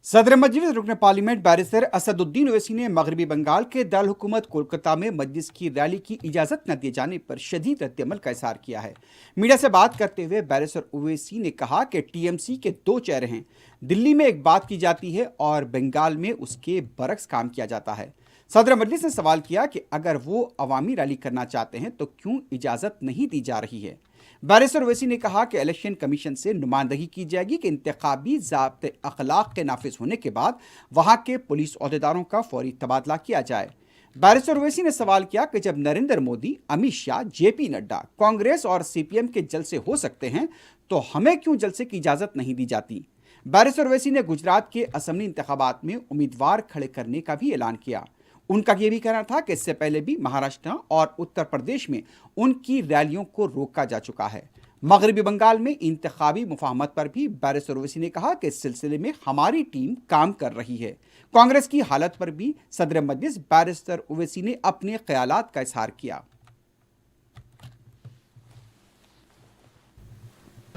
सदर मजलिस रुकन parliament barrister Asaduddin Owaisi ने मगरबी बंगाल के दारुल हुकूमत कोलकाता में मजलिस की रैली की इजाज़त न दिए जाने पर शदीद रद्दअमल का इज़हार किया है। मीडिया से बात करते हुए बैरिस्टर ओवैसी ने कहा कि टीएमसी के दो चेहरे हैं, दिल्ली में एक बात की जाती है और बंगाल में उसके बरक्स काम किया जाता है। सदर मजलिस ने सवाल किया कि अगर वो अवामी रैली करना चाहते हैं तो क्यों इजाज़त नहीं दी जा रही है। बैरिस्टर ओवैसी ने कहा कि इलेक्शन कमीशन से नुमाइंदगी की जाएगी कि इंतखाबी ज़ाब्ते अखलाक के नाफिज होने के बाद वहां के पुलिस अहदेदारों का फौरी तबादला किया जाए। बैरिस्टर ओवैसी ने सवाल किया कि जब नरेंद्र मोदी, अमित शाह, जेपी नड्डा, कांग्रेस और सीपीएम के जलसे हो सकते हैं तो हमें क्यों जलसे की इजाज़त नहीं दी जाती। बैरिस्टर ओवैसी ने गुजरात के असम्बली इंतखाबात में उम्मीदवार खड़े करने का भी ऐलान किया। उनका यह भी कहना था कि इससे पहले भी महाराष्ट्र और उत्तर प्रदेश में उनकी रैलियों को रोका जा चुका है। मगरबी बंगाल में इंतखाबी मुफाहमत पर भी बैरिस्टर ओवैसी ने कहा कि इस सिलसिले में हमारी टीम काम कर रही है। कांग्रेस की हालत पर भी सदर मजलिस बैरिस्टर ओवैसी ने अपने ख्यालात का इजहार किया।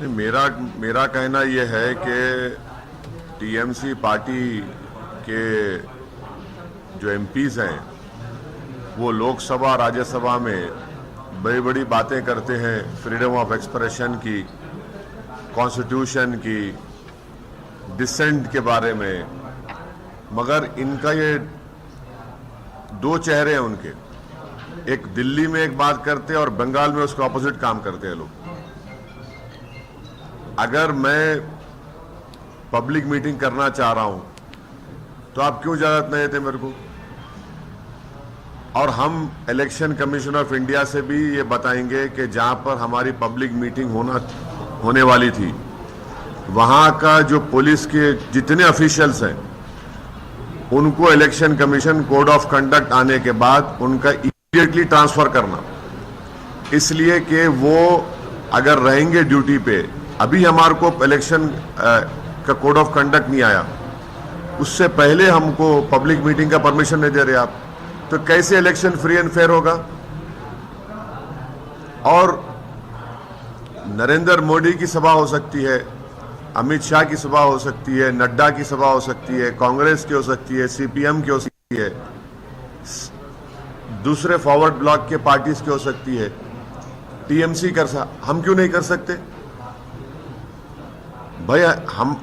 मेरा कहना यह है कि टीएमसी पार्टी के जो एमपीज हैं वो लोकसभा राज्यसभा में बड़ी बड़ी बातें करते हैं, फ्रीडम ऑफ एक्सप्रेशन की, कॉन्स्टिट्यूशन की, डिसेंट के बारे में, मगर इनका ये दो चेहरे हैं उनके, एक दिल्ली में एक बात करते हैं और बंगाल में उसके ऑपोजिट काम करते हैं लोग। अगर मैं पब्लिक मीटिंग करना चाह रहा हूं तो आप क्यों इजाजत नहीं देते मेरे को? और हम इलेक्शन कमीशन ऑफ इंडिया से भी ये बताएंगे कि जहां पर हमारी पब्लिक मीटिंग होने वाली थी वहां का जो पुलिस के जितने ऑफिशियल्स हैं उनको election commission code of conduct आने के बाद उनका इमीडिएटली ट्रांसफर करना, इसलिए कि वो अगर रहेंगे ड्यूटी पे, अभी हमारे को इलेक्शन का कोड ऑफ कंडक्ट नहीं आया, उससे पहले हमको पब्लिक मीटिंग का परमिशन नहीं दे रहे आप, तो कैसे इलेक्शन फ्री एंड फेयर होगा? और नरेंद्र मोदी की सभा हो सकती है, अमित शाह की सभा हो सकती है, नड्डा की सभा हो सकती है, कांग्रेस की हो सकती है, सीपीएम की हो सकती है, दूसरे फॉरवर्ड ब्लॉक के पार्टीज की हो सकती है, टीएमसी हम क्यों नहीं कर सकते? भाई हम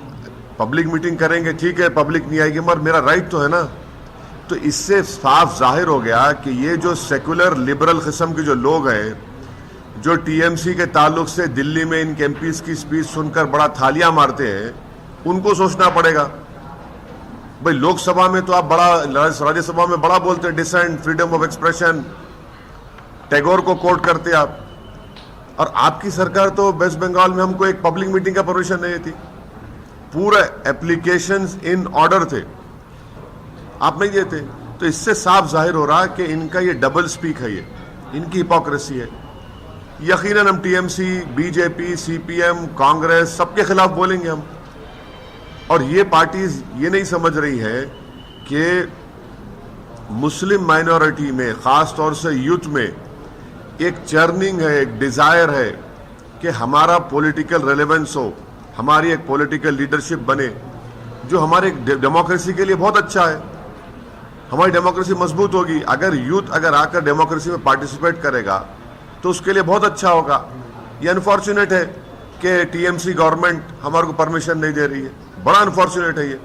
पब्लिक मीटिंग करेंगे, ठीक है, पब्लिक नहीं आएगी मगर मेरा राइट तो है ना। तो इससे साफ जाहिर हो गया कि ये जो सेकुलर लिबरल किस्म के जो लोग हैं जो टीएमसी के ताल्लुक से दिल्ली में इनके एमपीज की स्पीच सुनकर बड़ा थालियां मारते हैं, उनको सोचना पड़ेगा। भाई लोकसभा में तो आप बड़ा, राज्यसभा में बड़ा बोलते हैं dissent, freedom of expression, Tagore को कोट करते आप, और आपकी सरकार तो वेस्ट बंगाल में हमको एक पब्लिक मीटिंग का परमिशन नहीं थी, पूरे एप्लीकेशंस इन ऑर्डर थे, आप नहीं देते। तो इससे साफ जाहिर हो रहा कि इनका ये डबल स्पीक है, ये इनकी हिपोक्रेसी है। यकीनन हम टीएमसी, बीजेपी, सीपीएम, कांग्रेस सबके खिलाफ बोलेंगे हम, और ये पार्टीज ये नहीं समझ रही है कि मुस्लिम माइनॉरिटी में, खास तौर से यूथ में एक चर्निंग है, एक डिजायर है कि हमारा पॉलिटिकल रेलेवेंस हो, हमारी एक पॉलिटिकल लीडरशिप बने, जो हमारे डेमोक्रेसी के लिए बहुत अच्छा है। हमारी डेमोक्रेसी मजबूत होगी अगर यूथ अगर आकर डेमोक्रेसी में पार्टिसिपेट करेगा तो उसके लिए बहुत अच्छा होगा। ये अनफॉर्चुनेट है कि टीएमसी गवर्नमेंट हमारे को परमिशन नहीं दे रही है, बड़ा अनफॉर्चुनेट है ये।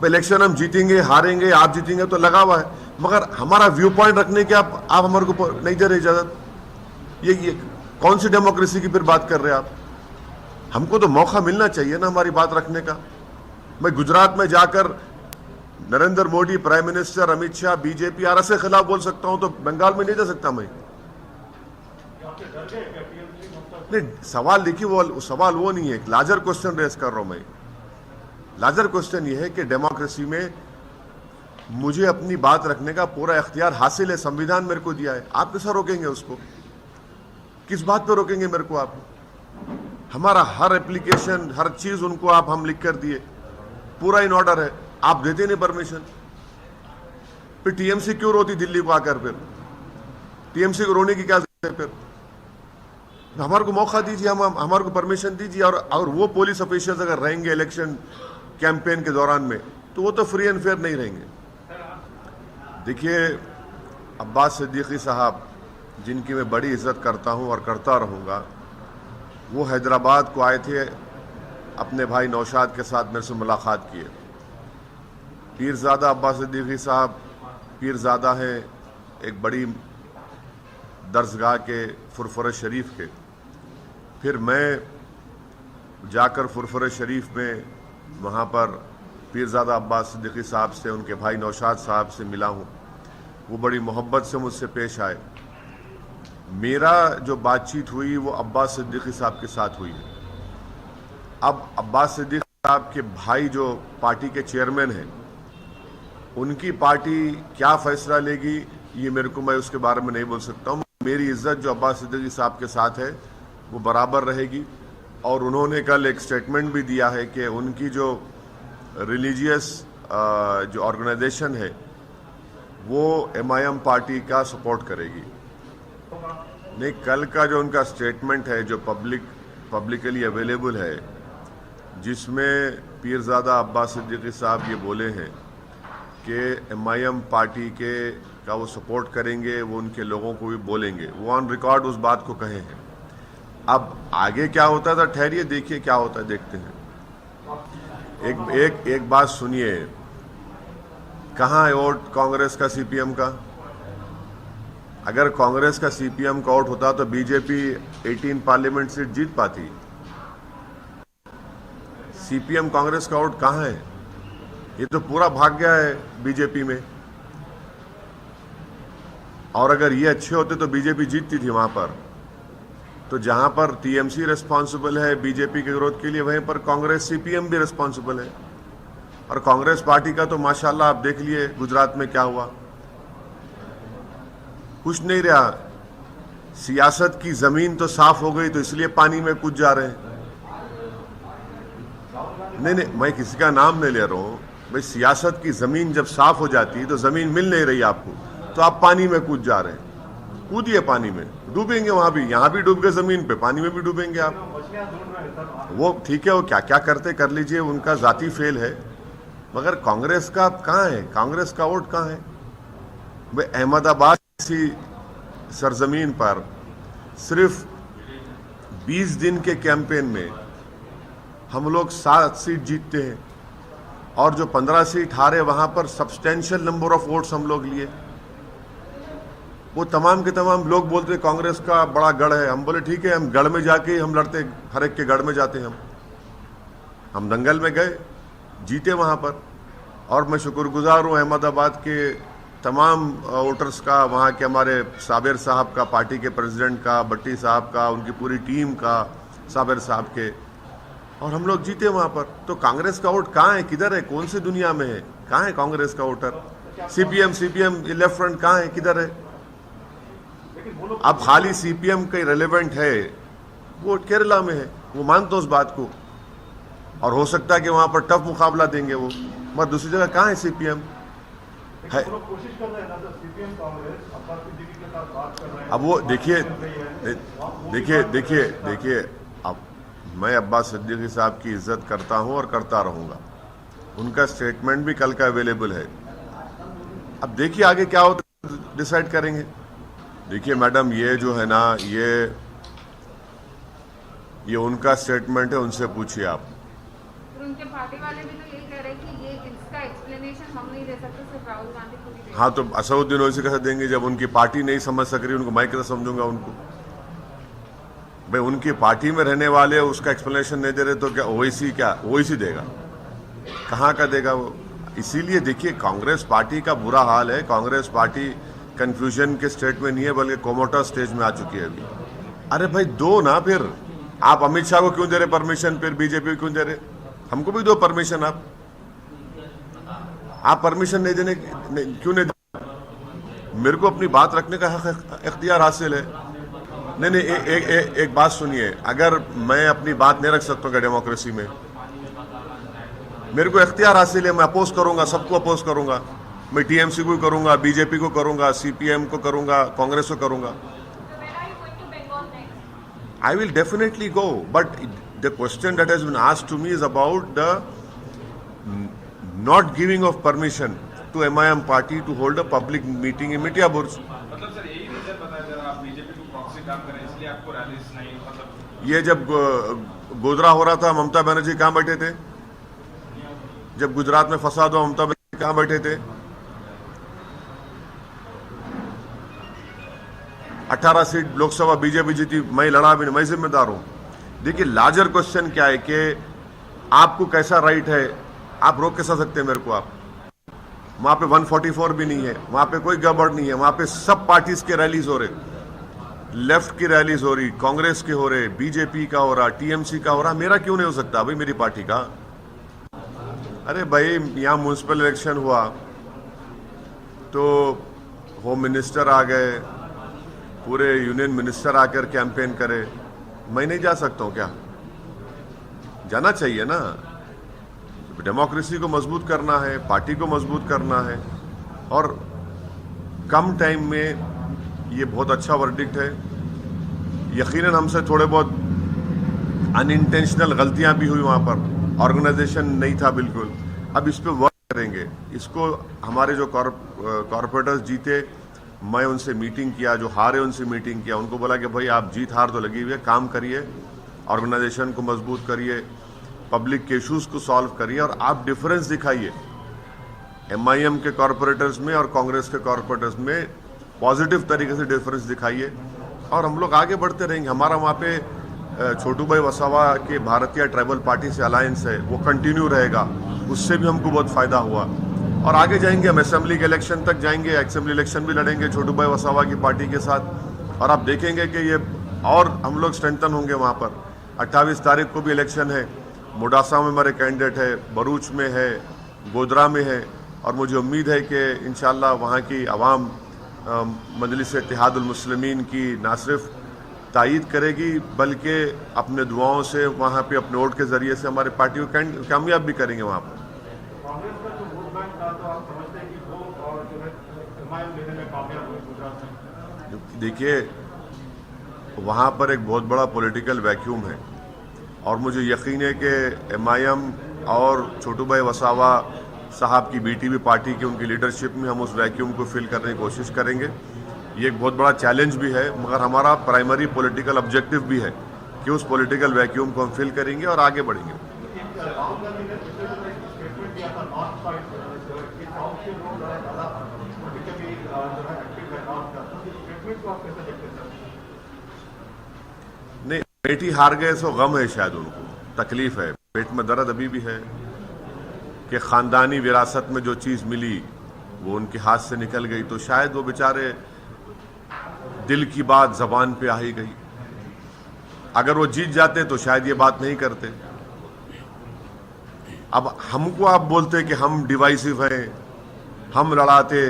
इलेक्शन हम जीतेंगे, हारेंगे, आप जीतेंगे तो लगा हुआ है, मगर हमारा व्यू पॉइंट रखने के आप हमारे को नहीं दे रहे इजाजत। ये कौन सी डेमोक्रेसी की फिर बात कर रहे हैं आप? हमको तो मौका मिलना चाहिए ना हमारी बात रखने का। मैं गुजरात में जाकर Narendra Modi, prime minister, Amit Shah, BJP आर से खिलाफ बोल सकता हूं, तो बंगाल में नहीं जा सकता मैं? नहीं, सवाल देखिए, वो सवाल वो नहीं है, लार्जर क्वेश्चन रेस कर रहा हूं मैं। लार्जर क्वेश्चन ये है कि डेमोक्रेसी में मुझे अपनी बात रखने का पूरा इख्तियार हासिल है, संविधान मेरे को दिया है, आप कैसे रोकेंगे उसको? किस बात पे रोकेंगे मेरे को आप? हमारा हर एप्लीकेशन, हर चीज उनको हम लिख कर दिए, पूरा इन ऑर्डर है, आप देते नहीं परमिशन। फिर टीएमसी क्यों रोती दिल्ली को आकर? फिर टीएमसी को रोने की क्या जरूरत है? फिर हमारे को मौका दीजिए, हम हमारे को परमिशन दीजिए, और वो पुलिस ऑफिशियल्स अगर रहेंगे इलेक्शन कैंपेन के दौरान में, तो वो तो फ्री एंड फेयर नहीं रहेंगे। देखिए, अब्बास सिद्दीकी साहब, जिनकी मैं बड़ी इज्जत करता हूं और करता रहूंगा, वो हैदराबाद को आए थे, अपने भाई नौशाद के साथ मेरे से मुलाकात किए। पीरजादा अब्बास सिद्दीकी साहब पीरजादा हैं एक बड़ी दरसगाह के फुरफुर शरीफ के। फिर मैं जाकर फुरफुर शरीफ में वहाँ पर पीरजादा अब्बास सिद्दीकी साहब से, उनके भाई नौशाद साहब से मिला हूँ। वो बड़ी मोहब्बत से मुझसे पेश आए। मेरा जो बातचीत हुई वो अब्बास सिद्दीकी साहब के साथ हुई है। अब अब्बास सिद्दीकी साहब के भाई जो पार्टी के चेयरमैन हैं, उनकी पार्टी क्या फैसला लेगी ये मेरे को, मैं उसके बारे में नहीं बोल सकता हूँ। मेरी इज्जत जो अब्बास सिद्दीकी साहब के साथ है वो बराबर रहेगी। और उन्होंने कल एक स्टेटमेंट भी दिया है कि उनकी जो रिलीजियस जो ऑर्गेनाइजेशन है वो MIM पार्टी का सपोर्ट करेगी। नहीं, कल का जो उनका स्टेटमेंट है जो पब्लिकली अवेलेबल है, जिसमें पीरजादा अब्बास सिद्दीकी साहब ये बोले हैं कि MIM पार्टी का वो सपोर्ट करेंगे, वो उनके लोगों को भी बोलेंगे, वो ऑन रिकॉर्ड उस बात को कहे हैं। अब आगे क्या होता था, ठहरिए देखिए क्या होता है, देखते हैं। एक बात सुनिए, कहाँ है वोट कांग्रेस का CPM का? अगर कांग्रेस का CPM का वोट होता तो बीजेपी 18 पार्लियामेंट सीट जीत पाती। CPM कांग्रेस का वोट कहाँ है? ये तो पूरा भाग गया है बीजेपी में। और अगर ये अच्छे होते तो बीजेपी जीतती थी वहां पर। तो जहां पर TMC रिस्पॉन्सिबल है बीजेपी के विरोध के लिए, वहीं पर कांग्रेस CPM भी रिस्पॉन्सिबल है। और कांग्रेस पार्टी का तो माशाल्लाह आप देख लिए गुजरात में क्या हुआ, कुछ नहीं रहा। सियासत की जमीन तो साफ हो गई तो इसलिए पानी में कूद जा रहे हैं। नहीं, मैं किसी का नाम नहीं ले रहा हूं भाई। सियासत की जमीन जब साफ हो जाती है तो जमीन मिल नहीं रही आपको, तो आप पानी में कूद जा रहे हैं। कूदिए पानी में, डूबेंगे वहां भी, यहां भी डूब गए जमीन पे, पानी में भी डूबेंगे आप। वो ठीक है, वो क्या क्या करते कर लीजिए, उनका जाती फेल है। मगर कांग्रेस का कहाँ है? कांग्रेस का वोट कहाँ है भाई? अहमदाबाद जैसी सरजमीन पर सिर्फ 20 दिन के कैंपेन में हम लोग 7 सीट जीतते हैं, और जो 15 सीट हारे वहां पर सब्सटेंशियल नंबर ऑफ वोट्स हम लोग लिए। वो तमाम के तमाम लोग बोलते कांग्रेस का बड़ा गढ़ है। हम बोले ठीक है, हम गढ़ में जाके हम लड़ते, हर एक के गढ़ में जाते हैं। हम दंगल में गए, जीते वहां पर। और मैं शुक्रगुजार हूँ अहमदाबाद के तमाम वोटर्स का, वहाँ के हमारे साबिर साहब का, पार्टी के प्रेसिडेंट का, भट्टी साहब का, उनकी पूरी टीम का, साबिर साहब के, और हम लोग जीते वहाँ पर। तो कांग्रेस का वोट कहाँ है, किधर है, कौन सी दुनिया में है? कहाँ है कांग्रेस का वोटर? CPM लेफ्ट फ्रंट कहाँ है, किधर है? अब खाली CPM का रेलेवेंट है, वो केरला में है, वो मानते उस बात को। और हो सकता है कि वहां पर टफ मुकाबला देंगे वो, मगर दूसरी जगह कहाँ है CPM है? अब वो देखिए, अब मैं अब्बास सिद्दीकी साहब की इज्जत करता हूं और करता रहूंगा। उनका स्टेटमेंट भी कल का अवेलेबल है। अब देखिए आगे क्या होता, डिसाइड करेंगे। देखिए मैडम, ये जो है ना, ये उनका स्टेटमेंट है, उनसे पूछिए आप। उनके पार्टी वाले भी तो यही कह रहे हैं कि ये इसका एक्सप्लेनेशन हम नहीं दे सकते, सिर्फ राहुल गांधी खुद ही। हाँ, तो असदुद्दीन ओवैसी कैसे देंगे जब उनकी पार्टी नहीं समझ सक रही? उनको मैं कैसे समझूंगा उनको? भाई उनकी पार्टी में रहने वाले उसका एक्सप्लेनेशन नहीं दे रहे तो क्या ओवैसी देगा? कहाँ का देगा वो? इसीलिए देखिए, कांग्रेस पार्टी का बुरा हाल है। कांग्रेस पार्टी कंफ्यूजन के स्टेट में नहीं है, बल्कि कोमोटा स्टेज में आ चुकी है अभी। अरे भाई दो ना, फिर आप अमित शाह को क्यों दे रहे परमिशन, फिर बीजेपी को क्यों दे रहे? हमको भी दो परमिशन। आप परमिशन नहीं देने क्यों नहीं दे? मेरे को अपनी बात रखने का हक इख्तियार हासिल है। नहीं, एक बात सुनिए, अगर मैं अपनी बात नहीं रख सकता हूँ डेमोक्रेसी में, मेरे को इख्तियार हासिल है, मैं अपोज करूंगा, सबको अपोज करूंगा। मैं TMC को करूंगा, बीजेपी को करूंगा, CPM को करूंगा, कांग्रेस को करूंगा। I will definitely go, but the question that has been asked to me is about the not giving of permission to MIM party to hold a public meeting in Mitia Burj. मतलब sir यही reason बताया जा रहा है, आप BJP को proxy काम करें इसलिए आपको रैलीज नहीं, मतलब ये जब गोधरा हो रहा था ममता बनर्जी कहाँ बैठे थे? जब गुजरात में फसाद हुआ ममता बनर्जी कहाँ बैठे थे? 18 सीट लोकसभा बीजेपी जीती, मैं लड़ा भी नहीं, मैं जिम्मेदार हूं। देखिए लार्जर क्वेश्चन क्या है कि आपको कैसा राइट है, आप रोक कैसा सकते हैं मेरे को? आप वहां पे 144 भी नहीं है, वहां पे कोई गड़बड़ नहीं है, वहां पे सब पार्टीज के रैलीज हो रहे, लेफ्ट की रैलीज हो रही, कांग्रेस के हो रहे, बीजेपी का हो रहा, टीएमसी का हो रहा, मेरा क्यों नहीं हो सकता भाई, मेरी पार्टी का? अरे भाई यहाँ म्युनिसिपल इलेक्शन हुआ तो होम मिनिस्टर आ गए, पूरे यूनियन मिनिस्टर आकर कैंपेन करे, मैं नहीं जा सकता हूं क्या? जाना चाहिए ना। डेमोक्रेसी को मजबूत करना है, पार्टी को मजबूत करना है, और कम टाइम में ये बहुत अच्छा वर्डिक्ट है। यकीनन हमसे थोड़े बहुत अनइंटेंशनल गलतियां भी हुई, वहां पर ऑर्गेनाइजेशन नहीं था बिल्कुल। अब इस पे वर्क करेंगे। इसको हमारे जो कॉर्पोरेटर्स जीते, मैं उनसे मीटिंग किया, जो हारे उनसे मीटिंग किया, उनको बोला कि भाई आप जीत हार तो लगी हुई है, काम करिए, ऑर्गेनाइजेशन को मजबूत करिए, पब्लिक के इश्यूज को सॉल्व करिए, और आप डिफरेंस दिखाइए MIM के कॉर्पोरेटर्स में और कांग्रेस के कॉर्पोरेटर्स में, पॉजिटिव तरीके से डिफरेंस दिखाइए, और हम लोग आगे बढ़ते रहेंगे। हमारा वहाँ पे छोटू भाई वसावा के भारतीय ट्राइबल पार्टी से अलायंस है, वो कंटिन्यू रहेगा, उससे भी हमको बहुत फायदा हुआ, और आगे जाएंगे। हम असेंबली के इलेक्शन तक जाएंगे, असेंबली इलेक्शन भी लड़ेंगे छोटू भाई वसावा की पार्टी के साथ, और आप देखेंगे कि ये और हम लोग स्ट्रेंथन होंगे वहाँ पर। 28 तारीख को भी इलेक्शन है, मोडासा में हमारे कैंडिडेट है, भरूच में है, गोधरा में है, और मुझे उम्मीद है कि इंशाल्लाह वहाँ की आवाम मजलिस इत्तेहादुल मुस्लिमीन की ना सिर्फ तायीद करेगी बल्कि अपने दुआओं से वहाँ पे अपने वोट के ज़रिए से हमारी पार्टी को कामयाब भी करेंगे वहाँ पर। कांग्रेस का जो वोट बैंक था तो आप समझते हैं कि वो और जो है MIM लेने में कामयाब हुई गुजरात में? देखिए वहाँ पर एक बहुत बड़ा पॉलिटिकल वैक्यूम है, और मुझे यकीन है कि MIM और छोटू भाई वसावा साहब की BTP पार्टी की उनकी लीडरशिप में हम उस वैक्यूम को फिल करने की कोशिश करेंगे। ये एक बहुत बड़ा चैलेंज भी है, मगर हमारा प्राइमरी पॉलिटिकल ऑब्जेक्टिव भी है कि उस पॉलिटिकल वैक्यूम को हम फिल करेंगे और आगे बढ़ेंगे। राहुल गांधी ने पिछले दिनों एक स्टेटमेंट दिया था नॉर्थ साइड कि साउथ के लोग ज़्यादा पॉलिटिकली जो है एक्टिव है नॉर्थ का, तो इस स्टेटमेंट को आप कैसे देखते हैं सर? नहीं, बेटी हार गए सो गम है, शायद उनको तकलीफ है, पेट में दर्द अभी भी है कि खानदानी विरासत में जो चीज़ मिली वो उनके हाथ से निकल गई, तो शायद वो बेचारे दिल की बात जबान पे आ ही गई। अगर वो जीत जाते तो शायद ये बात नहीं करते। अब हमको आप बोलते कि हम डिवाइसिव हैं, हम लड़ाते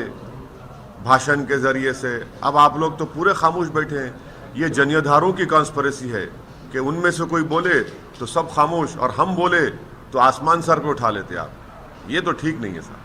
भाषण के जरिए से, अब आप लोग तो पूरे खामोश बैठे हैं। ये जनियाधारों की कॉन्स्पिरेसी है कि उनमें से कोई बोले तो सब खामोश, और हम बोले तो आसमान सर पे उठा लेते आप। ये तो ठीक नहीं है साहब।